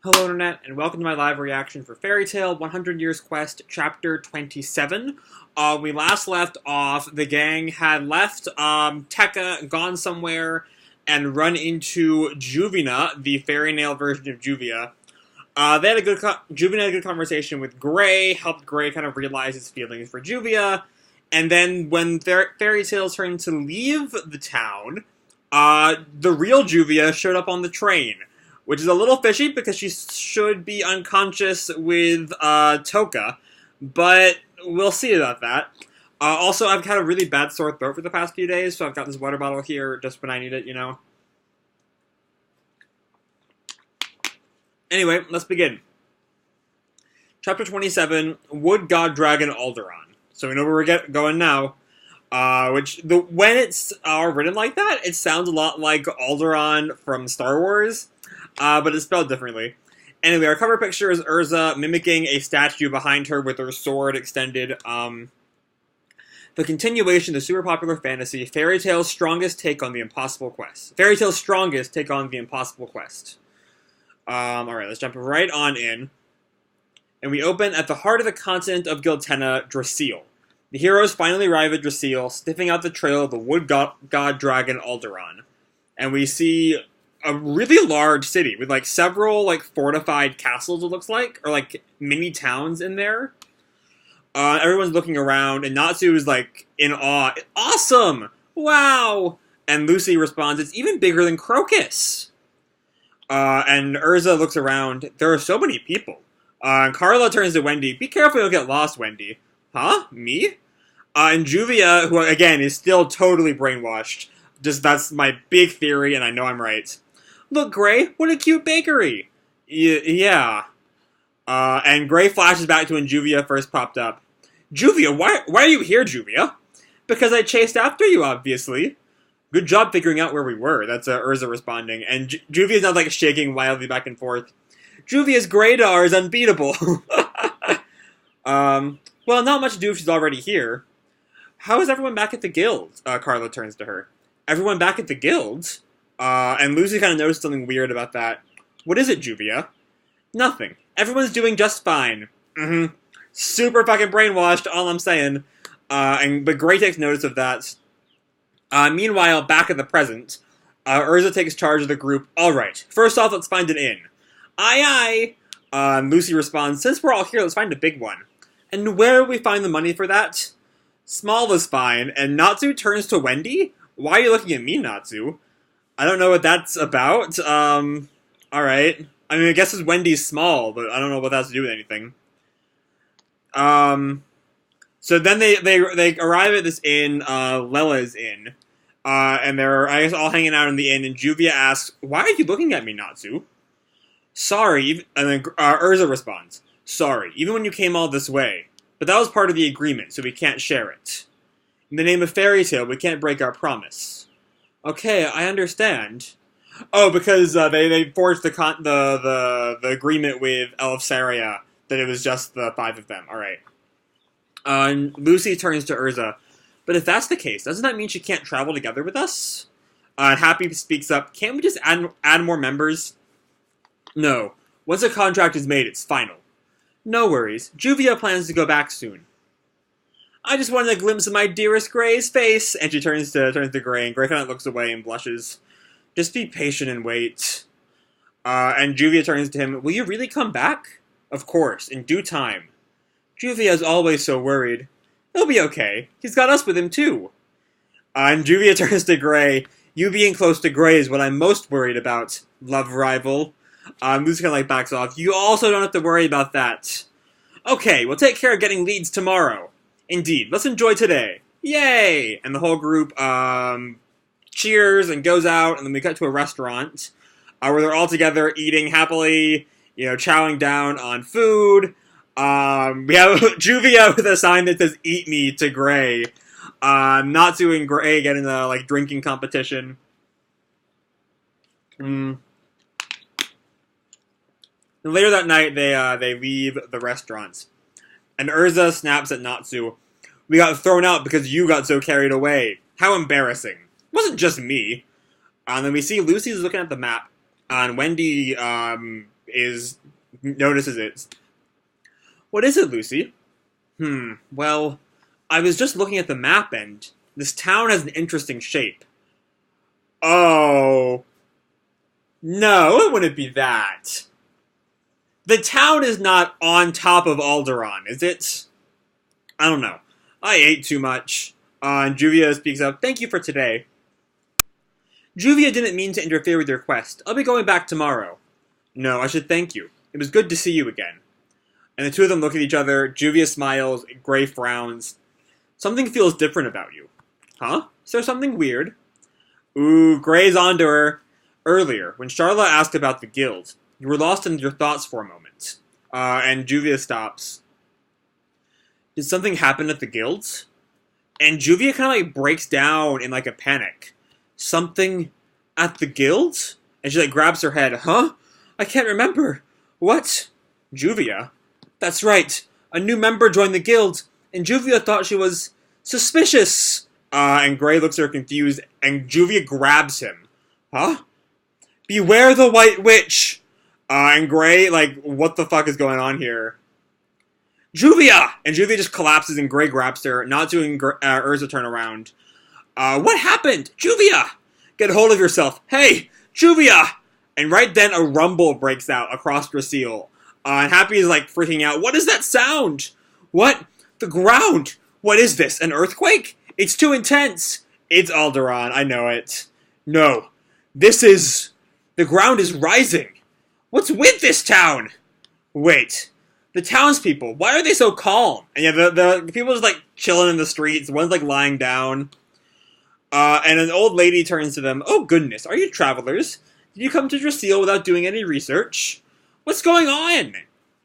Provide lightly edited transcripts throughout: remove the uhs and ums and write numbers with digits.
Hello Internet, and welcome to my live reaction for Fairy Tail 100 Years Quest, Chapter 27. We last left off, the gang had left Tekka, gone somewhere, and run into Juvia, the fairy nail version of Juvia. Juvia had a good conversation with Gray, helped Gray kind of realize his feelings for Juvia, and then when Fairy Tail turned to leave the town, the real Juvia showed up on the train. Which is a little fishy because she should be unconscious with Touka, but we'll see about that. Also, I've had a really bad sore throat for the past few days, so I've got this water bottle here just when I need it, you know. Anyway, let's begin. Chapter 27, Wood God Dragon Aldoron. So we know where we're going now. When it's written like that, it sounds a lot like Aldoron from Star Wars. But it's spelled differently. Anyway, our cover picture is Urza mimicking a statue behind her with her sword extended. The continuation of the super popular fantasy, Fairy Tail's strongest take on the impossible quest. Fairy Tail's strongest take on the impossible quest. Alright, let's jump right on in. And we open at the heart of the continent of Giltena, Draciel. The heroes finally arrive at Draciel, sniffing out the trail of the Wood God Dragon Aldoron. And we see a really large city with several fortified castles, it looks like, or mini towns in there. Everyone's looking around, and Natsu is in awe. Awesome! Wow! And Lucy responds, it's even bigger than Crocus. And Urza looks around. There are so many people. And Carla turns to Wendy. Be careful, you'll get lost, Wendy. Huh? Me? And Juvia, who again is still totally brainwashed. That's my big theory, and I know I'm right. Look, Gray, what a cute bakery! Yeah. And Gray flashes back to when Juvia first popped up. Juvia, why are you here, Juvia? Because I chased after you, obviously. Good job figuring out where we were. That's Urza responding. And Juvia's now shaking wildly back and forth. Juvia's Greydar is unbeatable. Well, not much to do if she's already here. How is everyone back at the guild? Carla turns to her. Everyone back at the guild? And Lucy kind of noticed something weird about that. What is it, Juvia? Nothing. Everyone's doing just fine. Super fucking brainwashed, all I'm saying. But Gray takes notice of that. Meanwhile, back at the present, Urza takes charge of the group. Alright, first off, let's find an inn. Aye aye! Lucy responds, since we're all here, let's find a big one. And where will we find the money for that? Small is fine. And Natsu turns to Wendy? Why are you looking at me, Natsu? I don't know what that's about. Alright. I mean, I guess it's Wendy's small, but I don't know what that has to do with anything. So then they arrive at this inn, Lela's inn. And they're, I guess, all hanging out in the inn, and Juvia asks, why are you looking at me, Natsu? Sorry, and then Urza responds, sorry, even when you came all this way. But that was part of the agreement, so we can't share it. In the name of Fairy Tail, we can't break our promise. Okay, I understand. Oh, because they forged the agreement with Elfsaria that it was just the 5 of them. All right. And Lucy turns to Urza. But if that's the case, doesn't that mean she can't travel together with us? And Happy speaks up. Can't we just add more members? No. Once a contract is made, it's final. No worries. Juvia plans to go back soon. I just wanted a glimpse of my dearest Gray's face. And she turns to Gray, and Gray kind of looks away and blushes. Just be patient and wait. And Juvia turns to him. Will you really come back? Of course, in due time. Juvia is always so worried. He'll be okay. He's got us with him, too. And Juvia turns to Gray. You being close to Gray is what I'm most worried about, love rival. Lucy kind of backs off. You also don't have to worry about that. Okay, we'll take care of getting leads tomorrow. Indeed, let's enjoy today. Yay! And the whole group cheers and goes out, and then we cut to a restaurant where they're all together eating happily, chowing down on food. We have Juvia with a sign that says "Eat me" to Gray. Natsu and Gray get in a drinking competition. And later that night, they leave the restaurants. And Urza snaps at Natsu. We got thrown out because you got so carried away. How embarrassing. It wasn't just me. And then we see Lucy's looking at the map. And Wendy notices it. What is it, Lucy? Well, I was just looking at the map and this town has an interesting shape. Oh. No, it wouldn't be that. The town is not on top of Aldoron, is it? I don't know. I ate too much. And Juvia speaks up, thank you for today. Juvia didn't mean to interfere with your quest. I'll be going back tomorrow. No, I should thank you. It was good to see you again. And the two of them look at each other. Juvia smiles, Gray frowns. Something feels different about you. Huh? Is there something weird? Ooh, Gray's onto her. Earlier, when Charlotte asked about the guild, you were lost in your thoughts for a moment. And Juvia stops. Did something happen at the guild? And Juvia kind of like breaks down in like a panic. Something at the guild? And she like grabs her head. Huh? I can't remember. What? Juvia? That's right. A new member joined the guild, and Juvia thought she was suspicious. And Gray looks at her confused, and Juvia grabs him. Huh? Beware the White Witch! And Gray, like, what the fuck is going on here? Juvia! And Juvia just collapses, and Gray grabs her. Natsu and Urza turn around. What happened? Juvia! Get hold of yourself. Hey! Juvia! And right then, a rumble breaks out across Draciel. And Happy is like freaking out. What is that sound? What? The ground! What is this? An earthquake? It's too intense! It's Aldoron, I know it. No. This is... The ground is rising. What's with this town? Wait. The townspeople, why are they so calm? And yeah, the people just like chilling in the streets. One's like lying down. And an old lady turns to them. Oh goodness, are you travelers? Did you come to Draciel without doing any research? What's going on?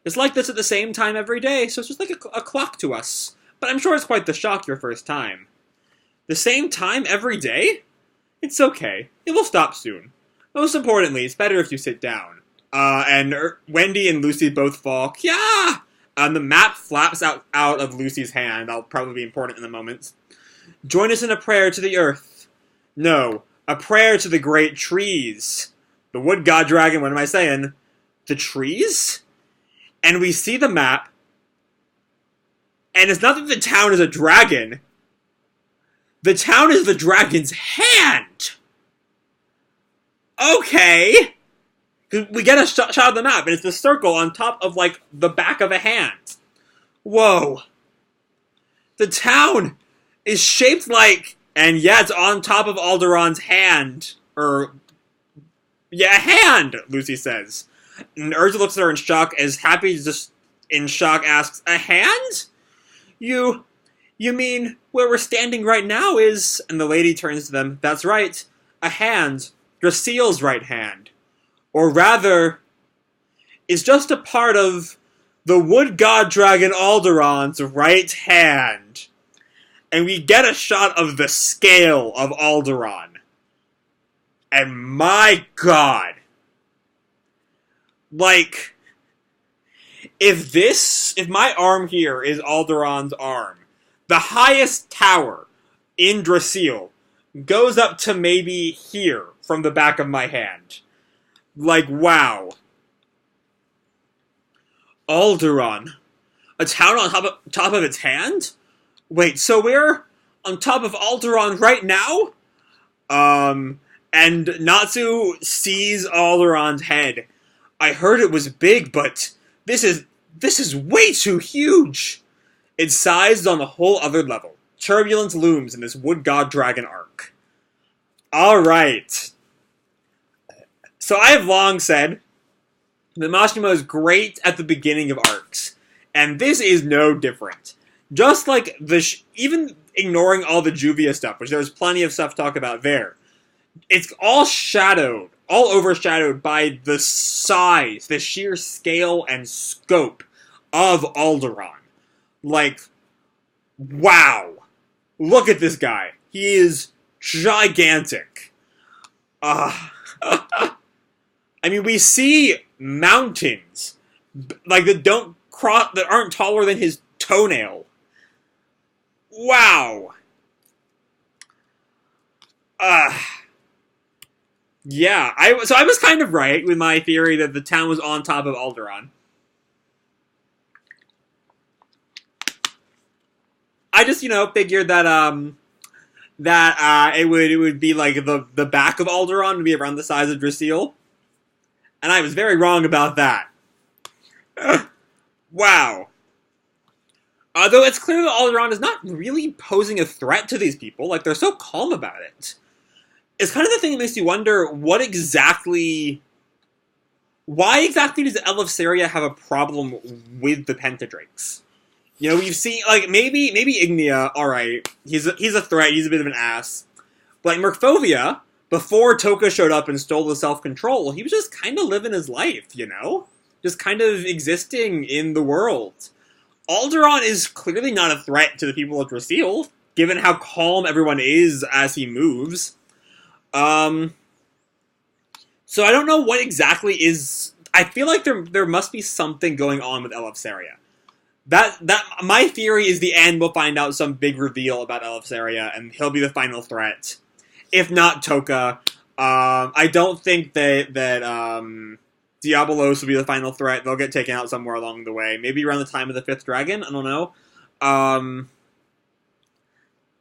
It's like this at the same time every day, so it's just like a clock to us. But I'm sure it's quite the shock your first time. The same time every day? It's okay. It will stop soon. Most importantly, it's better if you sit down. And Wendy and Lucy both fall. Yeah! And the map flaps out of Lucy's hand. That'll probably be important in a moment. Join us in a prayer to the earth. No, a prayer to the great trees. The wood god dragon, what am I saying? The trees? And we see the map. And it's not that the town is a dragon. The town is the dragon's hand! Okay! We get a shot of the map, and it's the circle on top of, like, the back of a hand. Whoa. The town is shaped like... And yeah, it's on top of Aldoron's hand. Yeah, hand, Lucy says. And Urza looks at her in shock, as Happy just in shock asks, a hand? You mean where we're standing right now is... And the lady turns to them, that's right, a hand. Draciel's right hand. Or rather, is just a part of the wood god dragon Aldoron's right hand. And we get a shot of the scale of Aldoron. And my god. Like, if my arm here is Aldoron's arm, the highest tower in Draciel goes up to maybe here from the back of my hand. Like, wow. Aldoron. A town on top of its hand? Wait, so we're on top of Aldoron right now? And Natsu sees Aldoron's head. I heard it was big, but this is way too huge. Its size is on a whole other level. Turbulence looms in this wood god dragon arc. Alright. So I have long said that Mashima is great at the beginning of arcs. And this is no different. Just like even ignoring all the Juvia stuff, which there's plenty of stuff to talk about there, it's all overshadowed by the size, the sheer scale and scope of Aldoron. Like, wow. Look at this guy. He is gigantic. I mean, we see mountains, like, that aren't taller than his toenail. Wow. Yeah, so I was kind of right with my theory that the town was on top of Aldoron. I just, figured that it would be like the back of Aldoron would be around the size of Draciel, and I was very wrong about that. Wow. Though it's clear that Aldoron is not really posing a threat to these people, like they're so calm about it. It's kind of the thing that makes you wonder why exactly does Eleftheria have a problem with the Pentadrakes? We've seen, like, maybe Ignia, alright, he's a threat, he's a bit of an ass. But, like, Merkfovia, before Touka showed up and stole the self-control, he was just kind of living his life, Just kind of existing in the world. Aldoron is clearly not a threat to the people of Draciel, given how calm everyone is as he moves. So I don't know what exactly is... I feel like there must be something going on with Eleftheria. That my theory is the end will find out some big reveal about Eleftheria, and he'll be the final threat. If not Touka, I don't think that Diabolos will be the final threat. They'll get taken out somewhere along the way. Maybe around the time of the 5th dragon. I don't know.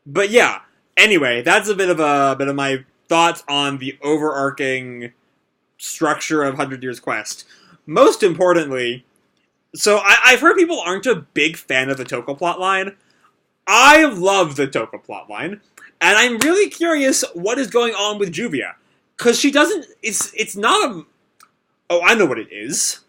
But yeah. Anyway, that's a bit of my thoughts on the overarching structure of 100 Years Quest. Most importantly, so I've heard people aren't a big fan of the Touka plotline. I love the Touka plotline, and I'm really curious what is going on with Juvia, because she doesn't. It's not a. Oh, I know what it is.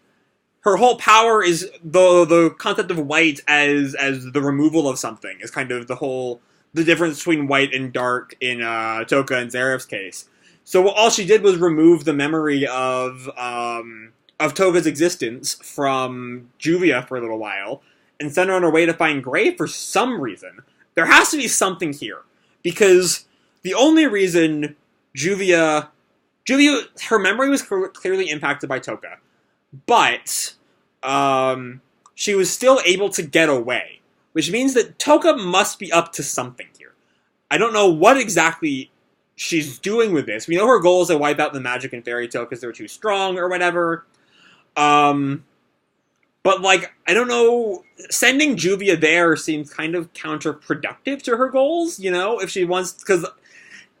Her whole power is the concept of white as the removal of something is kind of the difference between white and dark in Touka and Zaref's case. So all she did was remove the memory of Touka's existence from Juvia for a little while, and send her on her way to find Grey for some reason. There has to be something here, because the only reason Juvia, her memory was clearly impacted by Touka, but she was still able to get away, which means that Touka must be up to something here. I don't know what exactly she's doing with this. We know her goal is to wipe out the magic and fairy tale because they're too strong or whatever. But, like, I don't know, sending Juvia there seems kind of counterproductive to her goals, if she wants, because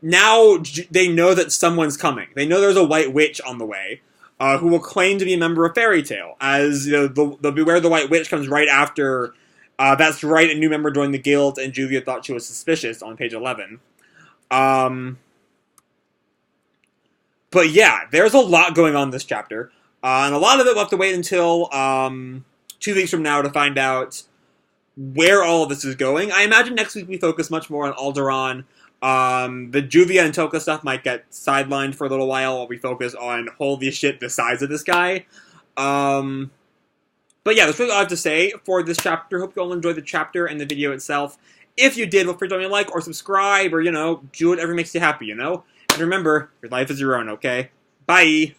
now they know that someone's coming. They know there's a white witch on the way, who will claim to be a member of Fairy Tale, as, the Beware the White Witch comes right after, that's right, a new member joined the guild, and Juvia thought she was suspicious on page 11. But yeah, there's a lot going on in this chapter. And a lot of it we'll have to wait until 2 weeks from now to find out where all of this is going. I imagine next week we focus much more on Aldoron. The Juvia and Touka stuff might get sidelined for a little while we focus on, holy shit, the size of this guy. But yeah, that's really all I have to say for this chapter. Hope you all enjoyed the chapter and the video itself. If you did, feel free to leave a like or subscribe or, do whatever makes you happy, And remember, your life is your own, okay? Bye!